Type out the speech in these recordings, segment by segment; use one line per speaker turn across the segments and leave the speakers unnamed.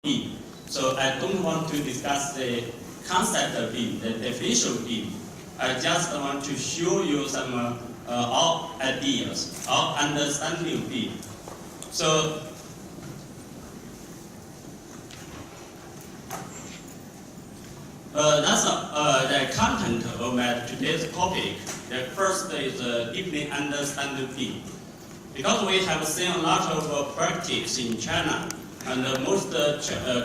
beam. So I don't want to discuss the concept of beam, the definition of beam. I just want to show you some our ideas, our understanding of beam. So that's the content of my today's topic. The first is deeply understanding beam. Because we have seen a lot of practice in China, and most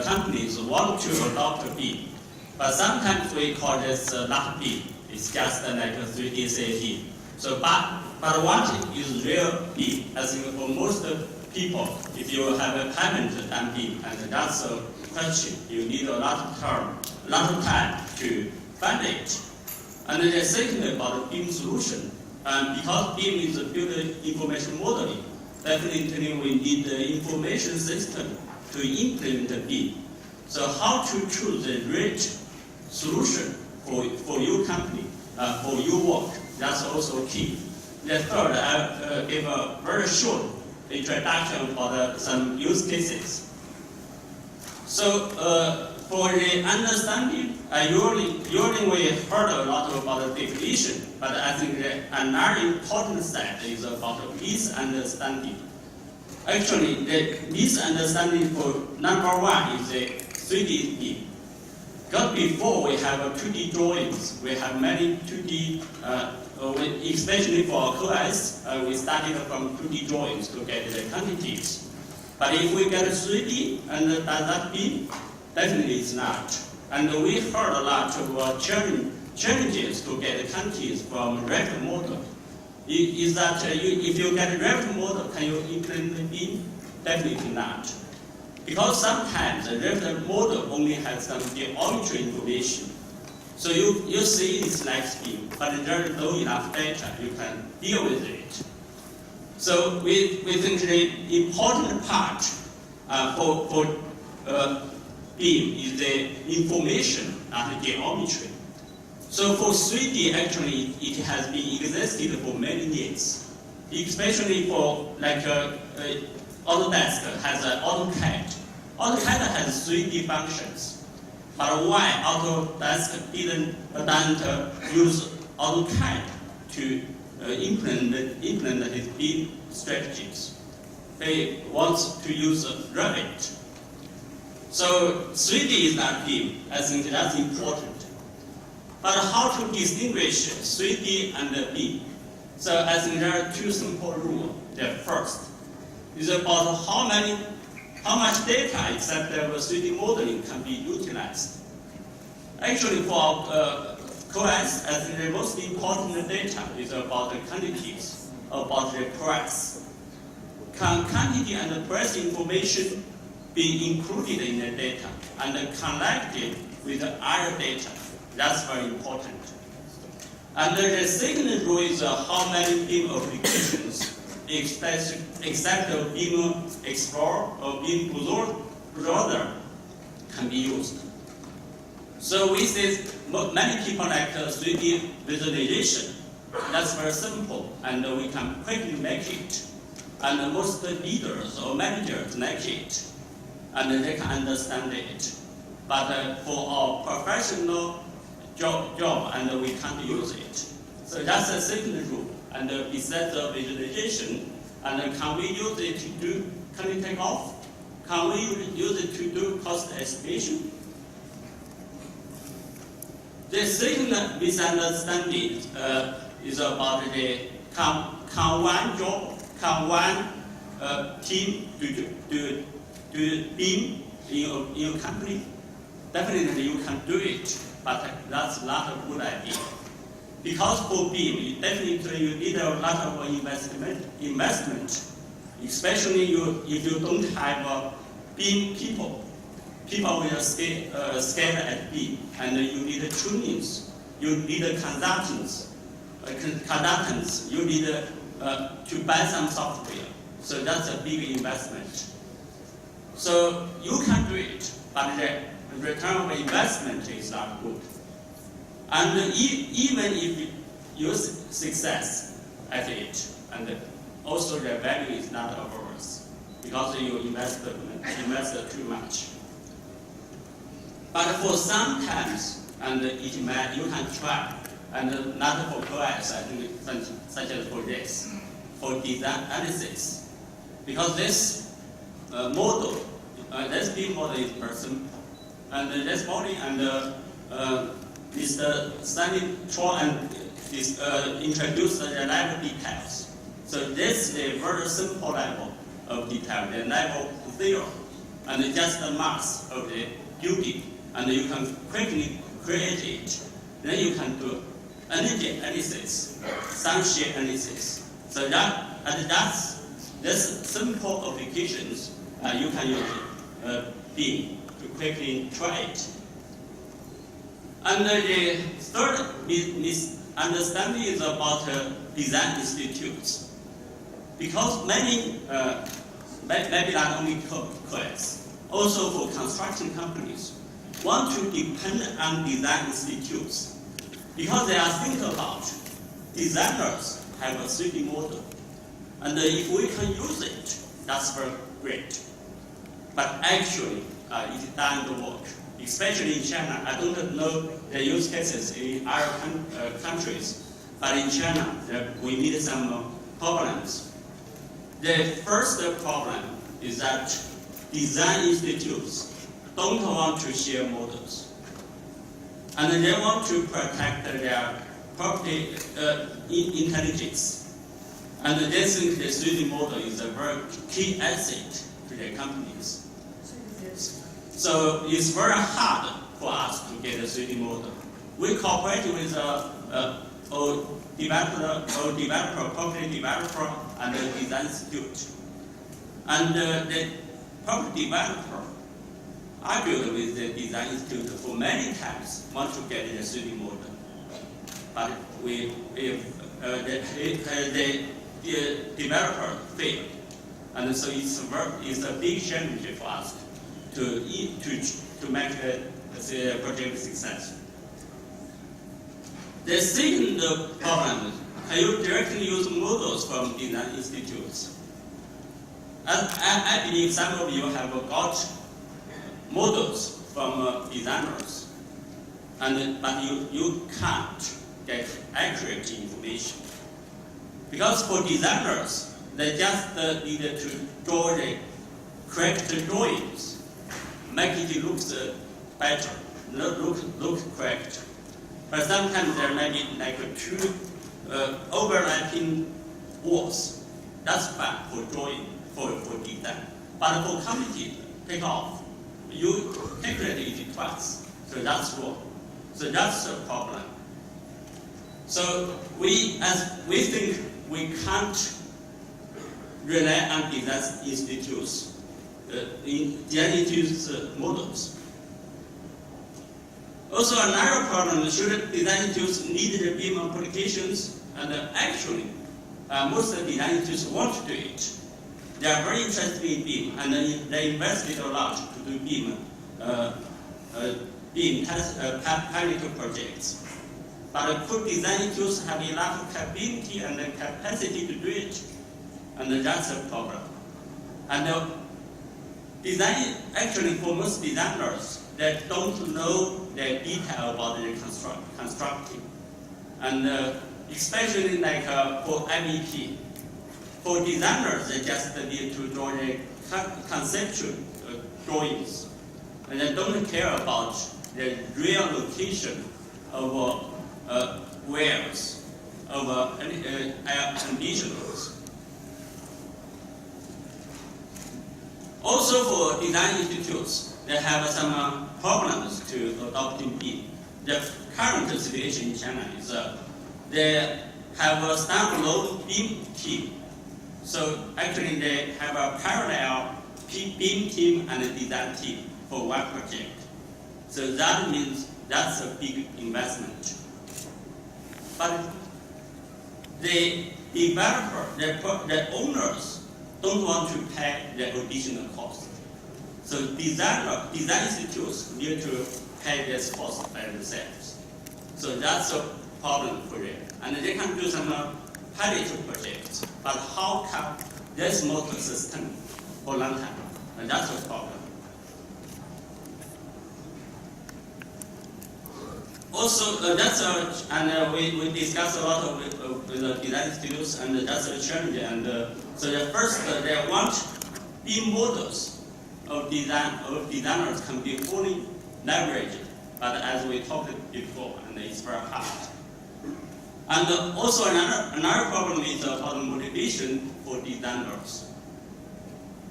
companies want to adopt beam. But sometimes we call this not beam. It's just like a 3D CAD. So, but what is real beam? I think for most people, if you have a payment done beam, and that's a question, you need a lot of time to find it. And the second about beam solution, because beam is a built information modeling, definitely we need the information system to implement beam. So how to choose the right solution for your company, for your work, that's also key. The third, I give a very short introduction about some use cases. So for the understanding, usually we heard a lot about the definition, but I think another important side is about misunderstanding. Actually, the misunderstanding for number one is the 3D beam. Because before we have 2D drawings, we have many 2D, especially for QS, we started from 2D drawings to get the quantities. But if we get 3D, and does that beam? Definitely it's not. And we heard a lot of challenges to get quantities from Revit model. Is that if you get a Revit model, can you implement the beam? Definitely not. Because sometimes the Revit model only has some geometry information. So you see it's like beam, but there is no enough data you can deal with it. So we think the important part for beam is the information, not the geometry. So for 3D, actually, it has been existed for many years, especially for like Autodesk has AutoCAD. AutoCAD has 3D functions, but why Autodesk didn't use AutoCAD to implement his beam strategies? They want to use Revit. So 3D is not beam. I think that's important. But how to distinguish 3D and beam? So I think there are two simple rules. The first is about how much data except the 3D modeling can be utilized. Actually, for QS, I think the most important data is about the quantities, about the price. Can quantity and the price information be included in the data and connected with the other data? That's very important. And the second rule is how many beam applications, except beam explorer or beam browser, can be used. So we see many people like 3D visualization. That's very simple, and we can quickly make it. And most leaders or managers like it, and they can understand it. But for our professional job, and we can't use it. So that's the second rule. And besides the visualization, and can we use it to do quantity takeoff? Can we use it to do cost estimation? The second misunderstanding is about the can one team do beam in your company? Definitely you can do it, but that's not a good idea. Because for beam, definitely you need a lot of investment, especially if you don't have beam people. People will scale at beam, and you need tunings, you need consultants, you need to buy some software. So that's a big investment. So you can do it, but the return of investment is not good. And even if you success at it, and also the value is not ours, because you invest too much. But for sometimes, and you can try, and not for Paqs, I think, such as for this, for design analysis. Because this model, this beam model is person, and this body, and Mr. Stanley Troy is introduced the level details. So this is a very simple level of detail, the level 0, and just the mass of the building, and you can quickly create it. Then you can do energy analysis, sun shear analysis. So that's this simple applications you can use beam to quickly try it. And the third misunderstanding is about design institutes. Because many, maybe not only Paqs, also for construction companies, want to depend on design institutes. Because they are thinking about designers have a 3D model. And if we can use it, that's very great. But actually, it doesn't work. Especially in China, I don't know the use cases in other countries, but in China, we meet some problems. The first problem is that design institutes don't want to share models. And they want to protect their property intelligence. And they think the 3D model is a very key asset to their companies. So it's very hard for us to get a 3D model. We cooperate with a developer, property developer, and the design institute. And the property developer argued with the design institute for many times, want to get a 3D model. But the developer failed. And so it's a big challenge for us to make the project successful. The second problem, can you directly use models from design institutes? I believe some of you have got models from designers, but you can't get accurate information. Because for designers, they just need to draw the correct drawings, make it look better, look correct. But sometimes there may be like two overlapping walls. That's bad for drawing, for design. But for community takeoff, you calculate it twice. So that's wrong. So that's a problem. So we think we can't rely on design institutes. Design institutes models. Also, another problem, should design institutes need the BIM applications? And actually, most of the design institutes want to do it. They are very interested in BIM, and they invested a lot to do BIM pilot projects. But could design institutes have enough capability and capacity to do it? And that's a problem. And design, actually, for most designers, they don't know the detail about the constructing. And especially like for MEP, for designers, they just need to draw the conceptual drawings. And they don't care about the real location of wares, of air conditioners. Also for design institutes, they have some problems to adopting BIM. The current situation in China is they have a standalone BIM team. So actually they have a parallel BIM team and a design team for one project. So that means that's a big investment. But the developer, the owners, don't want to pay the additional cost. So design institutes need to pay this cost by themselves. So that's a problem for them. And they can do some pilot projects, but how can this model sustain for a long time? And that's a problem. also, we discussed a lot with the design studios, and that's a challenge. And so the first, they want BIM models of designers can be fully leveraged. But as we talked before, and it's very hard. And also another problem is about motivation for designers.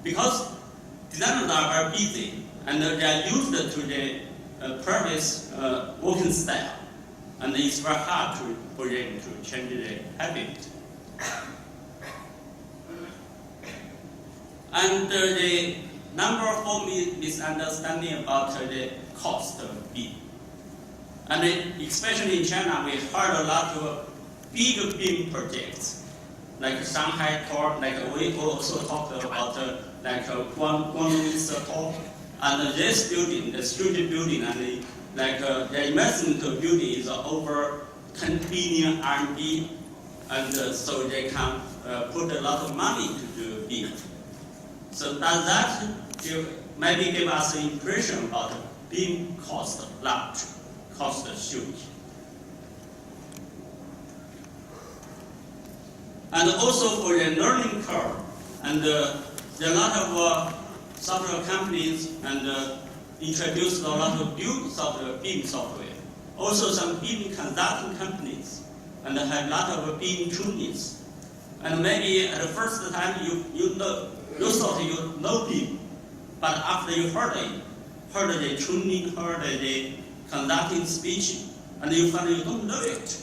Because designers are very busy, and they are used to the previous working style, and it's very hard for them to change their habit. And the number 4 misunderstanding about the cost of BIM. And especially in China, we heard a lot of big BIM projects, like Shanghai Tower, like we also talked about like Guangdong Tower, and this building, the student building, and the investment building is over 10 billion RMB, and so they can put a lot of money to do BIM. So does that maybe give us an impression about BIM cost large, cost huge? And also for the learning curve, and there are a lot of software companies and introduced a lot of BIM software. Also some BIM consulting companies, and have a lot of BIM tunings. And maybe at the first time you thought you know BIM, but after you heard the tuning, heard the conducting speech, and you find you don't know it.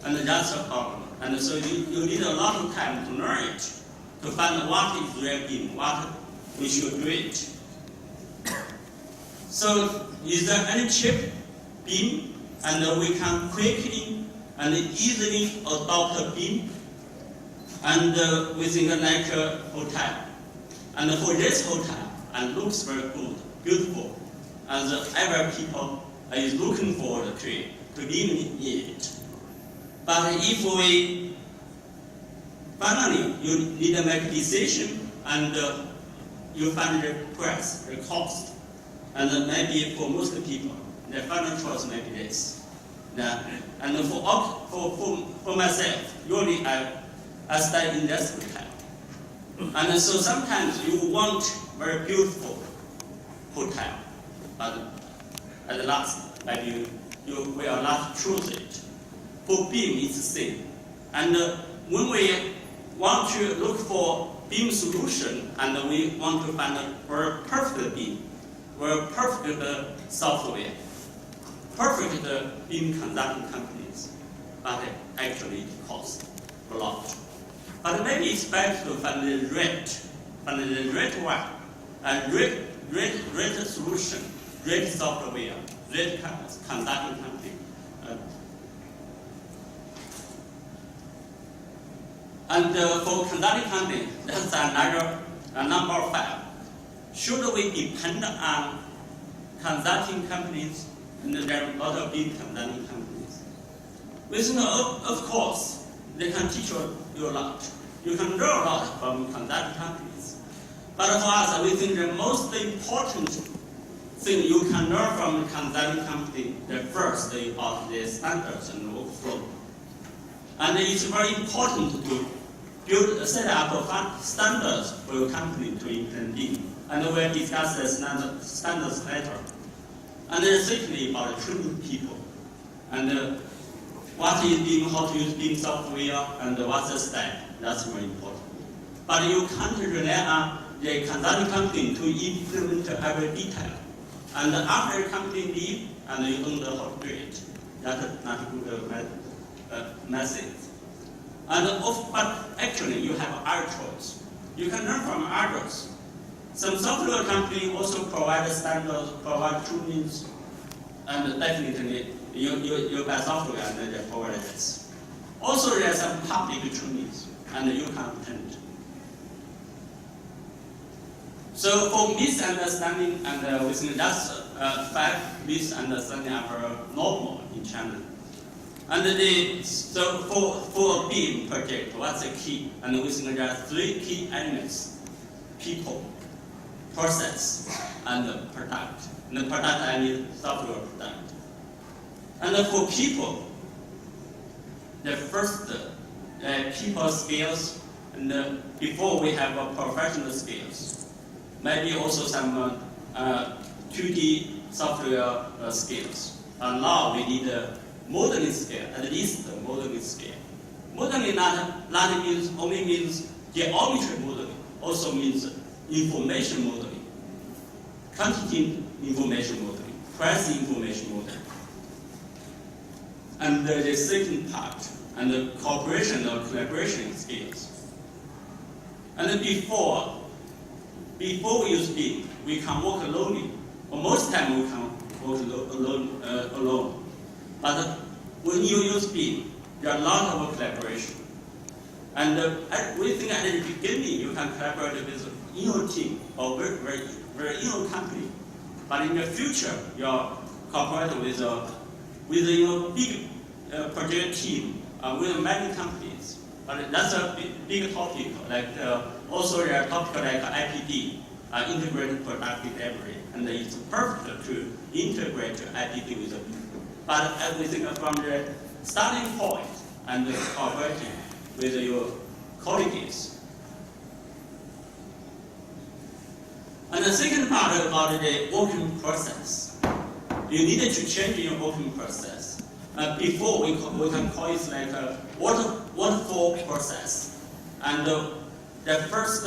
And that's a problem. And so you need a lot of time to learn it, to find what is real BIM, what we should do it. So is there any cheap BIM, and we can quickly and easily adopt BIM, and within like a hotel. And for this hotel, and looks very good, beautiful, and every people is looking forward to it, to live in it. But if we finally you need to make a decision, and you find the price, the cost, and maybe for most people, the final choice may be this. And for myself, usually I stay in this hotel. And so sometimes you want very beautiful hotel, but at the last, maybe you will not choose it. For BIM, it's the same. And when we want to look for BIM solution, and we want to find a very perfect BIM, very perfect software, perfect BIM consulting companies, but actually it costs a lot. But maybe it's better to find the right one, and right solution, right software, right consulting company. And for consulting company, that's another number 5. Should we depend on consulting companies? And there are a lot of big consulting companies. We think, of course, they can teach you a lot. You can learn a lot from consulting companies. But for us, we think the most important thing you can learn from a consulting company, the first is about the standards and workflow. And it's very important to set up standards for your company to implement BIM. And we'll discuss the standards later. And secondly, about training people. And what is BIM, how to use BIM software, and what's the step. That's very important. But you can't rely on the consulting company to implement every detail. And after the company leave, and you don't know how to do it. That's not a good message. But actually, you have other choice. You can learn from others. Some software companies also provide standards, provide tunings, and definitely you buy software and they provide this. Also, there are some public tunings, and you can attend. So for misunderstanding, and we think that's 5 misunderstandings are normal in China. And so for a BIM project, what's the key? And we think there are 3 key elements: people, process, and product. And the product, I mean software product. And for people, the first people skills, and before we have professional skills, maybe also some 2D software skills. And now we need a modeling skill, at least a modeling skill. Modeling not means only means geometry modeling, also means information modeling, quantity information modeling, price information modeling. And the second part, and the cooperation or collaboration skills. And before we use BIM, we can work alone. Or most time we can work alone. But when you use BIM, there are a lot of collaboration. And we think at the beginning you can collaborate with your team or very your company. But in the future, you're cooperating with your big project team, with many companies. But that's a big topic. Like also there are topics like IPD, integrated productive delivery, and it's perfect to integrate IPD with it. But we think from the starting point and cooperating with your colleagues. And the second part about the working process. You need to change your working process. Before we can call it like a waterfall process. And the first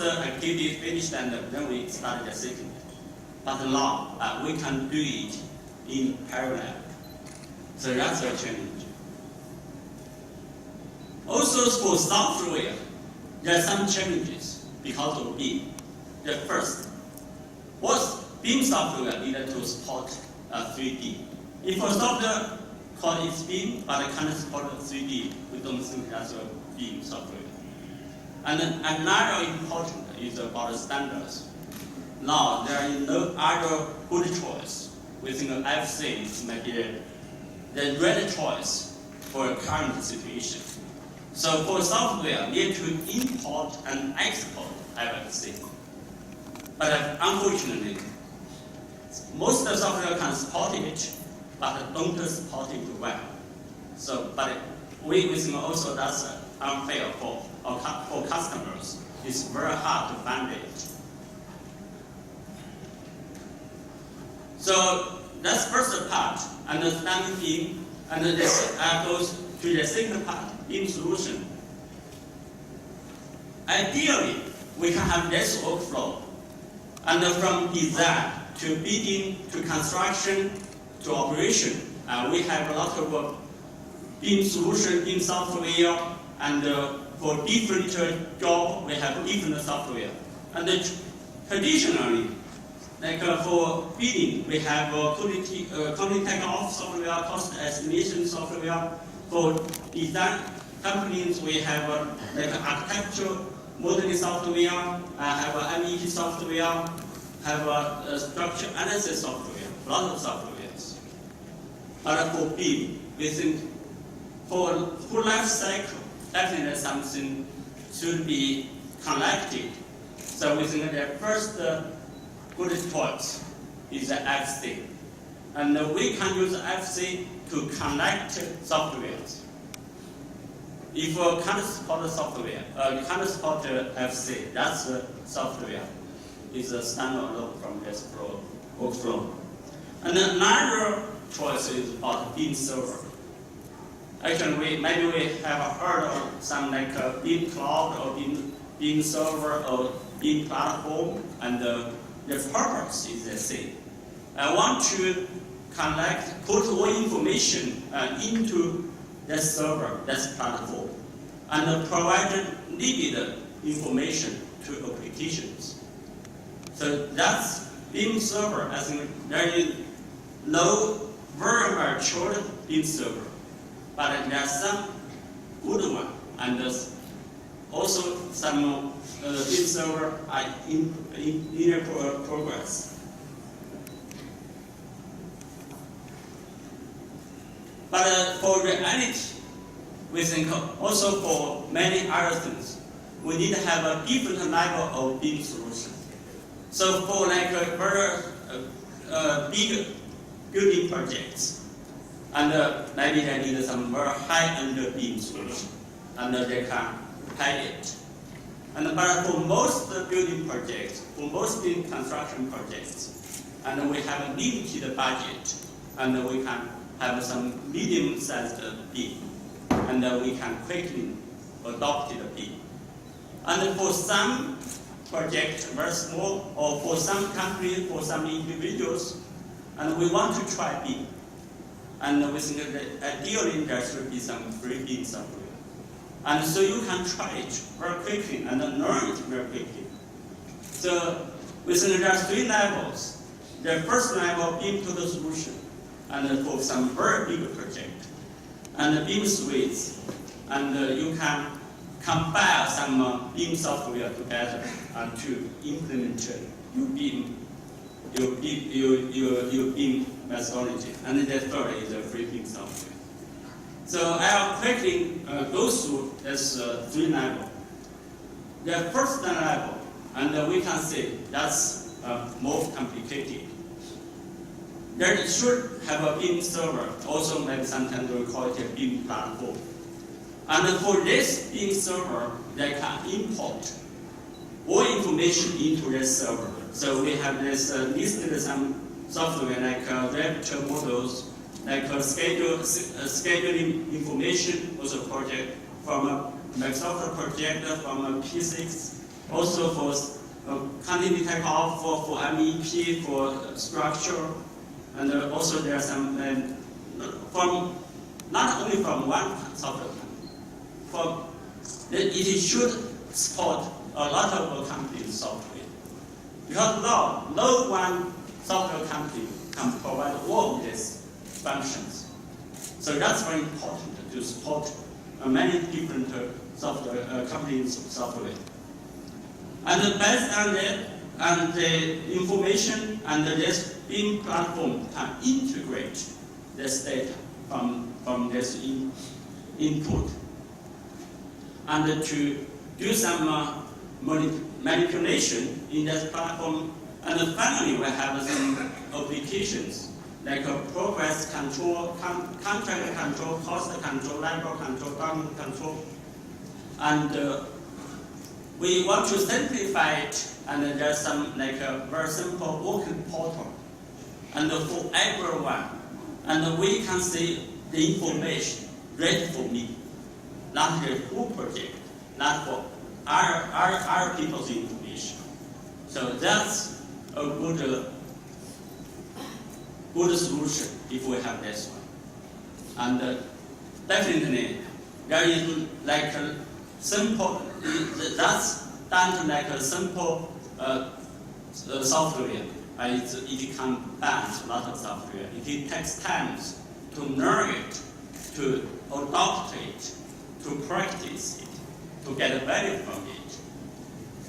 activity finished, and then we started the second. But now we can do it in parallel. So that's a challenge. Also for software, there are some challenges because of BIM. The first, what BIM software needed to support 3D. If a software called it BIM, but it can't support 3D, we don't think that's a BIM software. And then another important is about standards. Now there is no other good choice. We think FC is maybe the right choice for current situation. So for software, we need to import and export FC. But unfortunately, most of the software can support it, but don't support it well. So, but we think also that's unfair for customers. It's very hard to find it. So that's first part, understanding BIM, and this goes to the second part, BIM solution. Ideally, we can have this workflow, and from design to bidding to construction to operation, we have a lot of BIM solution, BIM software, and for different jobs, we have different software. And traditionally, like for bidding, we have quality takeoff software, cost estimation software. For design companies, we have like architectural modeling software, have MEP software, have structure analysis software, a lot of softwares. But for BIM, we think for full life cycle, definitely something should be connected. So we think the first good choice is the FC. And we can use FC to connect softwares. If you can't support the software, you can't support FC, that's the software. Is a standalone from this workflow. And another choice is about BIM server. Actually, maybe we have heard of some like BIM cloud or BIM server or BIM platform, and the purpose is the same. I want to put all information into that server, that platform, and provide needed information to applications. So that's BIM server. I think there is no very mature BIM server, but there are some good ones, and also some BIM server are in progress. But for reality, we think also for many other things, we need to have a different level of BIM solution. So for like a very big building projects. And maybe they need some very high-end beam solution, and they can pay it. And but for most building projects, for most building construction projects, and we have a limited budget, and we can have some medium-sized beam, and we can quickly adopt the beam. And for some projects, very small, or for some companies, for some individuals, and we want to try beam. And we think that ideally there should be some free beam software. And so you can try it very quickly and learn it very quickly. So we think there are 3 levels. The first level, beam total solution, and for some very big project. And the beam suites, and you can compile some beam software together to implement your beam methodology. And the third is the free beam software. So I'll quickly go through this 3 levels. The first level, and we can see that's more complicated. There should have a beam server, also maybe sometimes we call it a beam platform. And for this beam server, they can import all information into this server. So we have this listed some software like vector models, like scheduling information, also project from a Microsoft project from a P6, also for quantity takeoff, for MEP, for structure, and also there are some from not only from one software company. It should support a lot of companies' software. Because now, no one software company can provide all of these functions. So that's very important to support many different software companies' software. And based on that, and the information and this beam platform can integrate this data from this input, and to do some manipulation in this platform. And finally, we have some applications like progress control, contract control, cost control, labor control, government control. And we want to simplify it, and there's some like a very simple working portal, and for everyone, and we can see the information ready for me, not the whole project, not for our people's information. So that's a good solution if we have this one. And definitely there is like a simple, that's done like a simple software. It can balance a lot of software. It takes time to learn it, to adopt it, to practice it, to get value from it.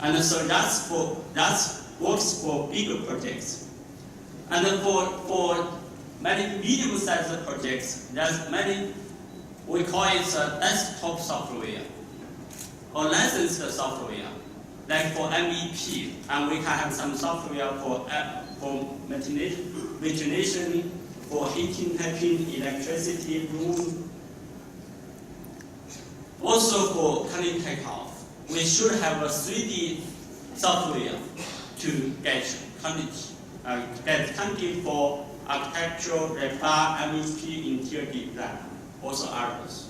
And so that works for bigger projects. And for many medium-sized projects, there's many, we call it desktop software or licensed software, like for MEP, and we can have some software for ventilation, for heating, piping, electricity, room. Also for quantity takeoff, we should have a 3D software to get quantity for architectural, rebar, MEP, interior design, also others.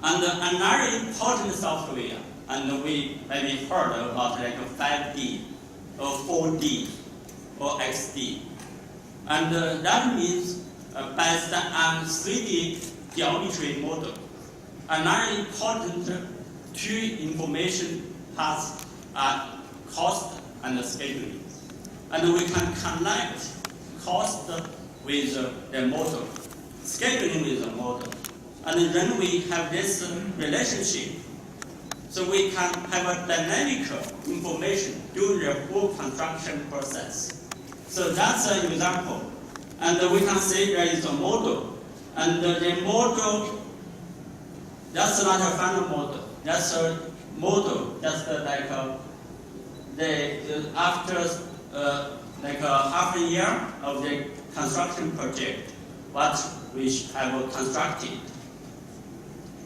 And another important software, and we maybe heard about like 5D or 4D or XD. And that means based on 3D geometry model. Another important 2 information paths are cost and scheduling. And we can connect cost with the model, scheduling with the model. And then we have this relationship. So we can have a dynamic information during the whole construction process. So that's an example. And we can say there is a model. And the model, that's not a final model. That's a model. That's like after like half a year of the construction project, what we have constructed.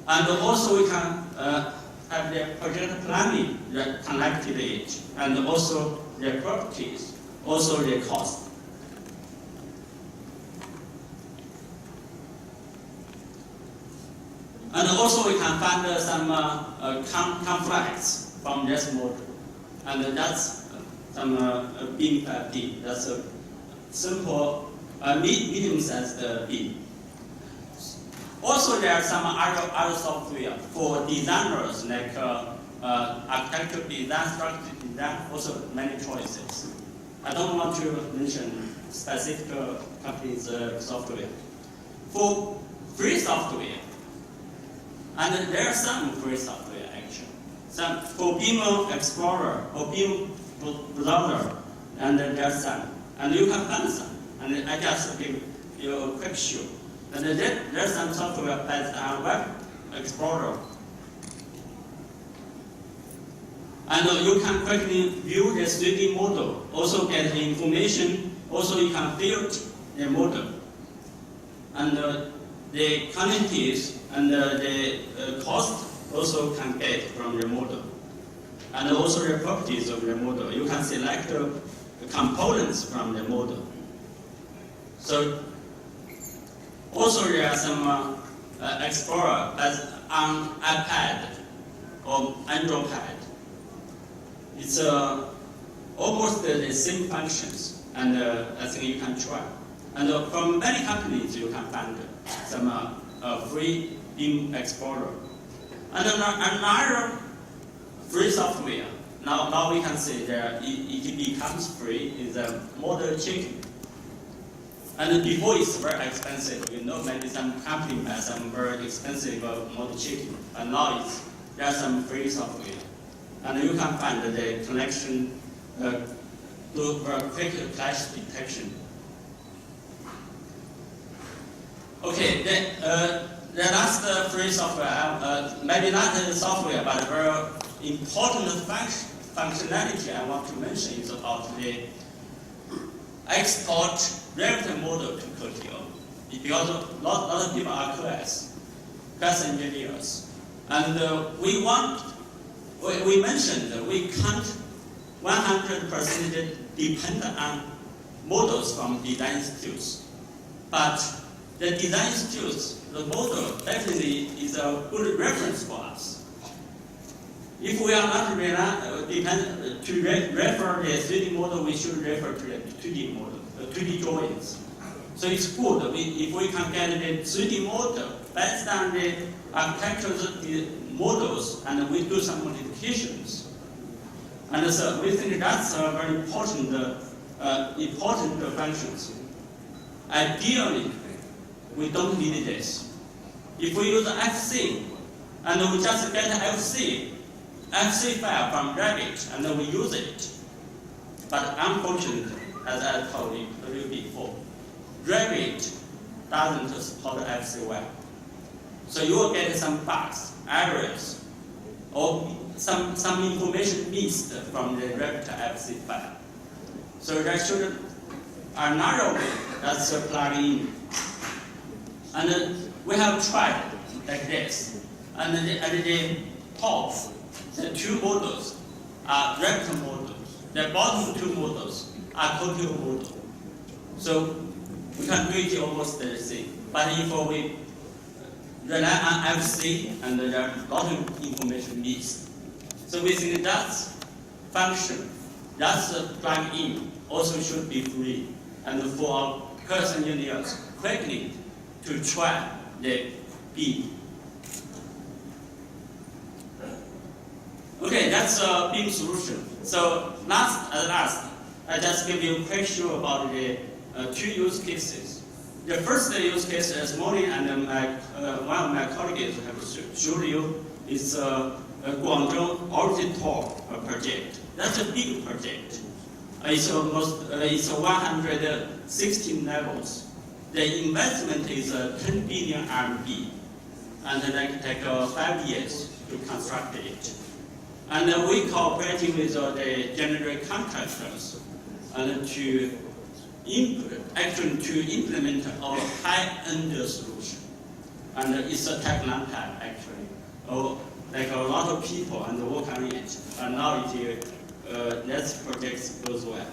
And also we can have the project planning that connected it, and also the properties, also the cost. And also we can find some conflicts from this model. And that's some beam 5D. That's a simple, medium-sized beam. Also, there are some other software for designers, like architectural design, structural design, also many choices. I don't want to mention specific companies' software. For free software, and there are some free software actually. Some for Beam Explorer or Beam Browser, and there are some. And you can find some. And I just give you a quick show. And there's some software based on Web Explorer. And you can quickly view the 3D model, also get the information, also you can build the model. And the quantities and the cost also can get from the model. And also the properties of the model. You can select the components from the model. So also there are some Explorer on iPad or Android pad. It's almost the same functions, and I think you can try. And from many companies you can find some free Beam Explorer. And another free software, now we can say that it becomes free, is model checking. And before it's very expensive, you know, maybe some company has some very expensive model checking, and now there's some free software. And you can find the connection to quick clash detection. Okay, the last free software, maybe not the software, but a very important functionality I want to mention is about the export Revit model to COTL. Because a lot of people are QS engineers. And we mentioned that we can't 100% depend on models from design institutes. But the design institutes, the model definitely is a good reference for us. If we are not dependent to refer the 3D model, we should refer to the 2D model, the 2D drawings. So it's good if we can get the 3D model based on the architectural models, and we do some modifications. And so we think that's a very important functions. Ideally, we don't need this. If we use FC, and we just get FC file from Revit, and we use it. But unfortunately, as I told you before, Revit doesn't support FC well. So you will get some bugs, errors, or some information missed from the Revit FC file. So there should another way, that's a plugin. And we have tried like this. And at the top, the two models are Revit models. The bottom two models are COTL models. So we can do it almost the same. But if we rely on FC, and there are a lot of information missed. So we think that function, that plugin, also should be free. And for our Paqs engineers, quickly to try the beam. Okay, that's a beam solution. So last, I just give you a quick show about the two use cases. The first use case, as morning and one of my colleagues have showed you, is Guangzhou Orchid Tour project. That's a big project. It's 116 levels. The investment is 10 billion RMB, and it take 5 years to construct it. And we cooperating with the general contractors and to implement our high-end solution. And it's a Techland tab actually. Like a lot of people and work on it, and now that project goes well.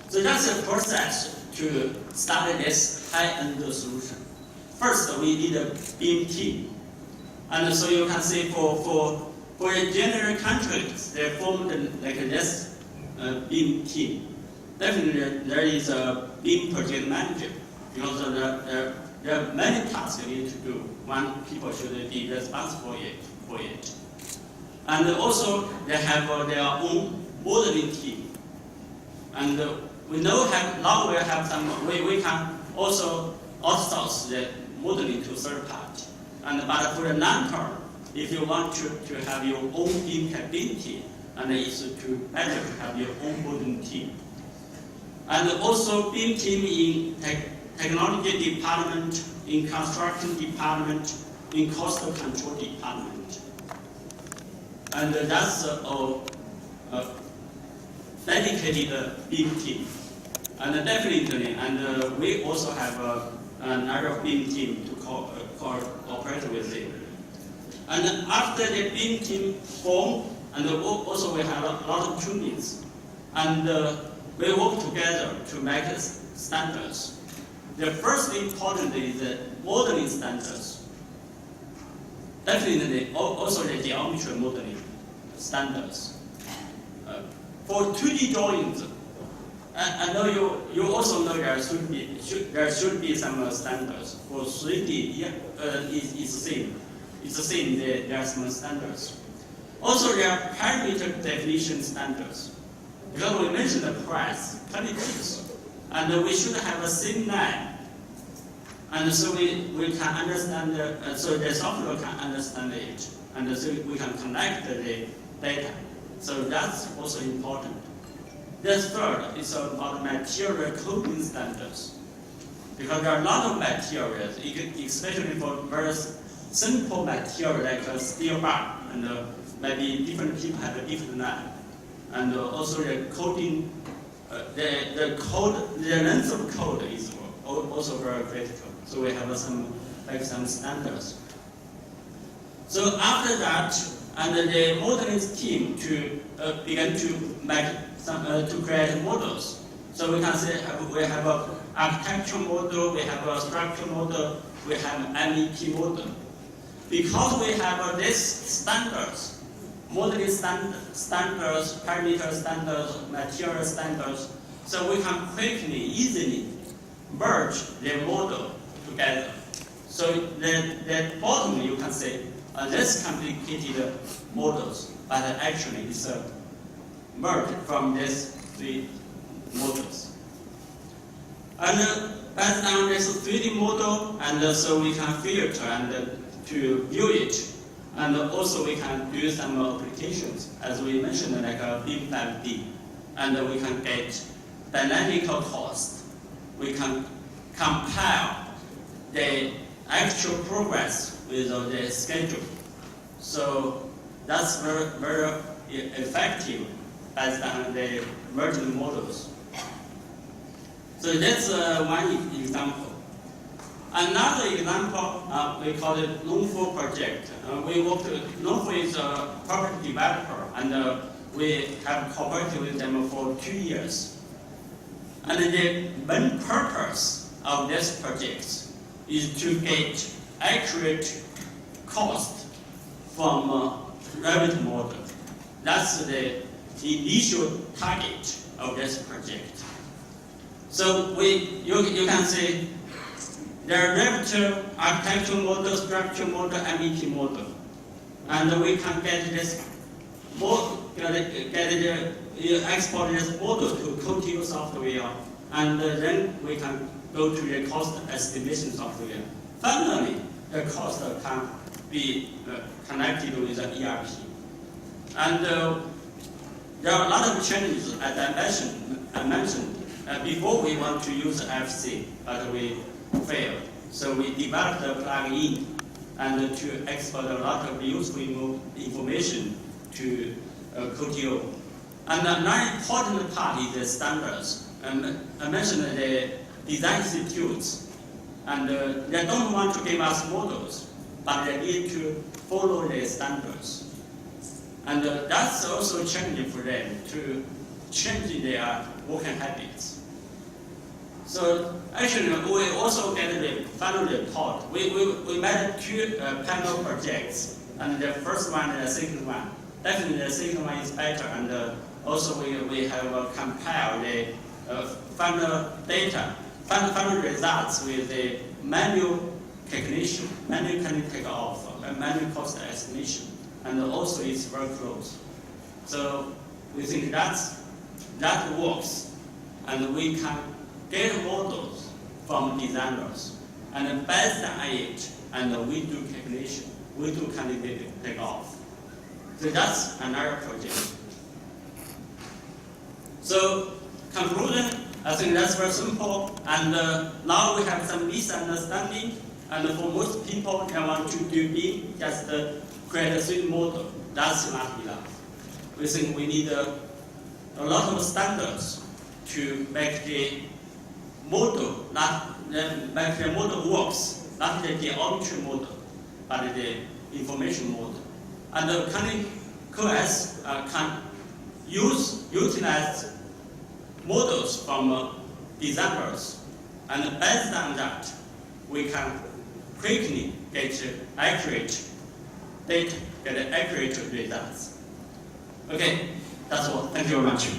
So that's the process to start this high-end solution. First, we need a BIM team. And so you can see for general contracts, they formed like this BIM team. Definitely there is a BIM project manager, because there are many tasks you need to do. One people should be responsible for it. And also they have their own modeling team. And we now we have some, we can also outsource the modeling to third party. But for the long term, if you want to have your own BIM capability, and it's better to have your own modeling team. And also BIM team in technology department, in construction department, in cost control department. And that's a dedicated BIM team. And definitely, and we also have another BIM team to cooperate with it. And after the BIM team formed, and also we have a lot of tunings. And we work together to make standards. The first important is the modeling standards. Definitely, also the geometry modeling standards. For 2D drawings, I know you also know there should be some standards. For 3D, it's the same. It's the same. There are some standards. Also, there are parameter definition standards. Because we mentioned the price, quantities, and we should have a same line. And so we can understand, so the software can understand it, and so we can connect the data. So that's also important. The third is about material coding standards. Because there are a lot of materials, especially for very simple material like a steel bar, and maybe different people have a different line. And also the coding, the length of code is also very critical. So we have some standards. So after that, and the modeling team to begin to make to create models. So we can say we have an architecture model, we have a structure model, we have MEP model. Because we have these standards, modeling standards, parameter standards, material standards, so we can quickly, easily merge the model together. So the bottom you can say less complicated models, but actually it's merged from these three models. And based on this 3D model, and so we can filter and to view it. And also we can do some applications, as we mentioned, like a BIM 5D. And we can get dynamical cost. We can compare the actual progress with the schedule. So that's very, very effective based on the merging models. So that's one example. Another example, we call it Longfo project. We worked with Longfo is a property developer, and we have cooperated with them for 2 years. And the main purpose of this project is to get accurate cost from Revit model. That's the initial target of this project. So you can see there are Revit architectural model, structure model, MEP model, and we can get this export this model to Cotio software, and then we can go to the cost estimation software. Finally, the cost can be connected with the ERP. And there are a lot of challenges, as I mentioned. Before we want to use FC, but we failed. So we developed a plugin and to export a lot of useful information to Cotio. And another important part is the standards. I mentioned the design institutes, and they don't want to give us models, but they need to follow the standards. And that's also challenging for them to change their working habits. So actually, we also get the final report. We made two panel projects, and the first one and the second one. Definitely the second one is better, and also we have compiled the final data, final results with the manual calculation, manual can take off, and manual cost estimation, and also it's very close. So we think that works, and we can get models from designers, and based on it, and we do calculation, we do candidate take off. So that's another project. So conclusion, I think that's very simple, and now we have some misunderstanding, and for most people, they want to do big, just create a 3D model. That's not enough. We think we need a lot of standards to make the model, make the model works, not the geometry model, but the information model. And the QS can utilize models from designers, and based on that, we can quickly get accurate data, get accurate results. Okay, that's all. Thank you very much.